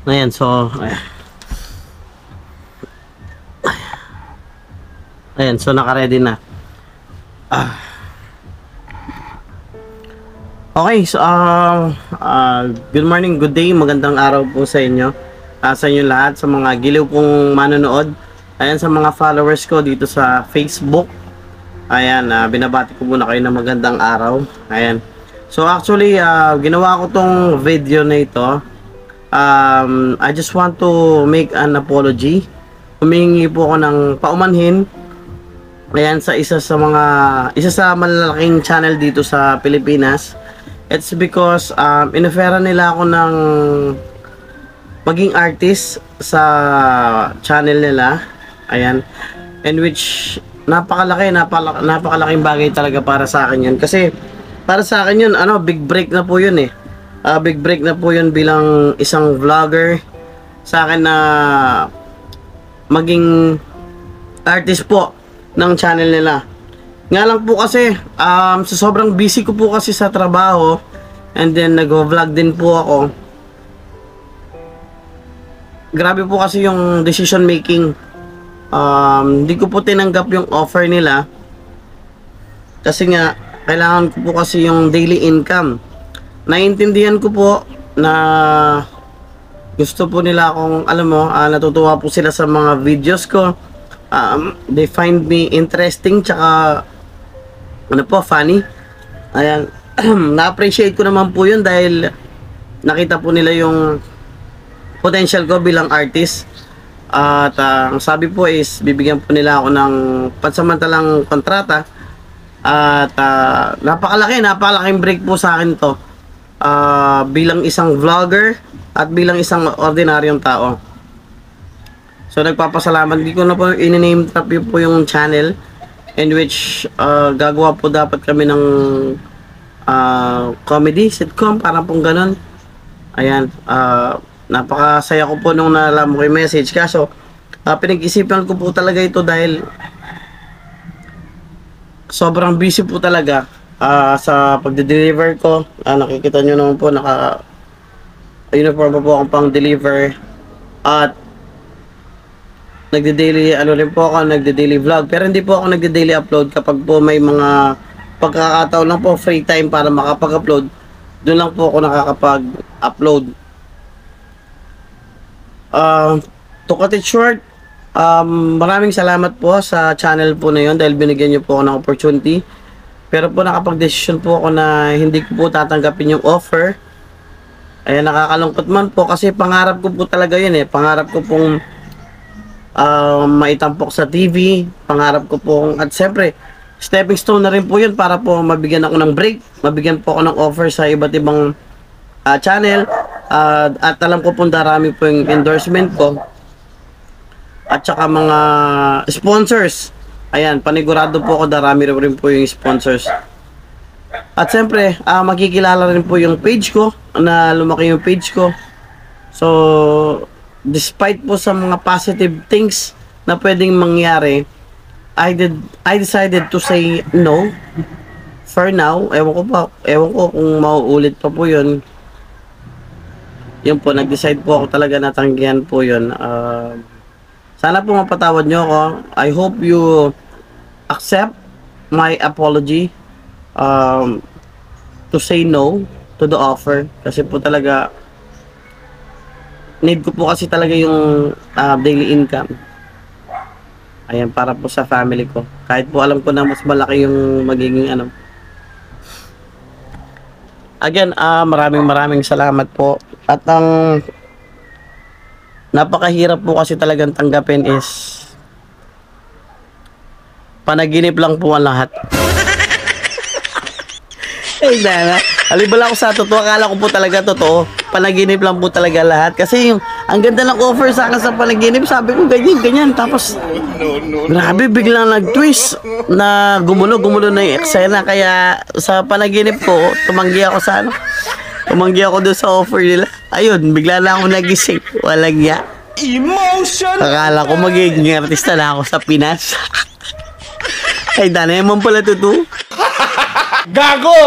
Ayan, so ayan, so naka-ready na. Okay, so good morning, good day, magandang araw po sa inyo. Sa inyo lahat, sa mga giliw pong manonood. Ayan, sa mga followers ko dito sa Facebook. Ayan, binabati ko muna kayo ng magandang araw. Ayan. So actually, ginawa ko tong video na ito. I just want to make an apology. Humingi po ako ng paumanhin. Ayan, sa isa sa malalaking channel dito sa Pilipinas. It's because inofera nila ako ng maging artist sa channel nila. Ayan. And which napakalaking bagay talaga para sa akin 'yun. Kasi para sa akin 'yun, big break na po 'yun eh. Big break na po 'yun bilang isang vlogger sa akin na maging artist po ng channel nila. Nga lang po kasi sa sobrang busy ko po kasi sa trabaho, and then nag-vlog din po ako. Grabe po kasi yung decision making. Hindi ko po tinanggap yung offer nila kasi nga kailangan ko po kasi yung daily income. Naiintindihan ko po na gusto po nila akong, natutuwa po sila sa mga videos ko. They find me interesting, tsaka funny. Ayan. Na-appreciate ko naman po yun dahil nakita po nila yung potential ko bilang artist. At ang sabi po is bibigyan po nila ako ng pansamantalang kontrata. At napakalaking break po sa akin to. Bilang isang vlogger at bilang isang ordinaryong tao. So nagpapasalamat. Di ko na po in-name drop po yung channel in which gagawa po dapat kami ng comedy, sitcom, parang pong ganun. Ayan, napakasaya ko po nung nalaman ko yung message. Kaso pinag-isipan ko po talaga ito dahil sobrang busy po talaga sa pagde-deliver ko. Nakikita nyo naman po, naka-uniform po akong pang-deliver. At nagde-daily nagde-daily vlog, pero hindi po ako nagde-daily upload kapag po may mga pagkakataon lang po, free time para makapag-upload. Doon lang po ako nakakapag-upload. To cut it short, maraming salamat po sa channel po na yun dahil binigyan nyo po ako ng opportunity. Pero po nakapag-desisyon po ako na hindi ko po tatanggapin yung offer. Ayan, nakakalungkot man po kasi pangarap ko po talaga yun eh. Pangarap ko pong maitampok sa TV. Pangarap ko pong, at siyempre, stepping stone na rin po yun para po mabigyan ako ng break. Mabigyan po ako ng offer sa iba't ibang channel. At alam ko po darami po yung endorsement ko. At saka mga sponsors. Ayan, panigurado po ako darami rin po yung sponsors. At siyempre, makikilala rin po yung page ko, na lumaki yung page ko. So, despite po sa mga positive things na pwedeng mangyari, I decided to say no for now. Ewan ko kung mauulit pa po yun. Yun po, nag-decide po ako talaga na tanggihan po yun. Sana po mapatawad nyo ako. I hope you accept my apology to say no to the offer. Kasi po talaga need ko po kasi talaga yung daily income. Ayan, para po sa family ko. Kahit po alam ko na mas malaki yung magiging Again, maraming salamat po. At ang napakahirap po kasi talagang tanggapin is panaginip lang po ang lahat. Ay, dana. Alibala ako sa totoo. Akala ko po talaga totoo. Panaginip lang po talaga lahat. Kasi yung, ang ganda ng offer sa akin sa panaginip, sabi ko ganyan. Tapos, grabe, biglang nag-twist na gumulo na yung eksena. Kaya sa panaginip ko, tumanggi ako doon sa offer nila. Ayun, bigla na ako nagising. Walang ya. Emotion! Akala ko magiging artista na ako sa Pinas. Ay, dana, naman pala totoo. Gago!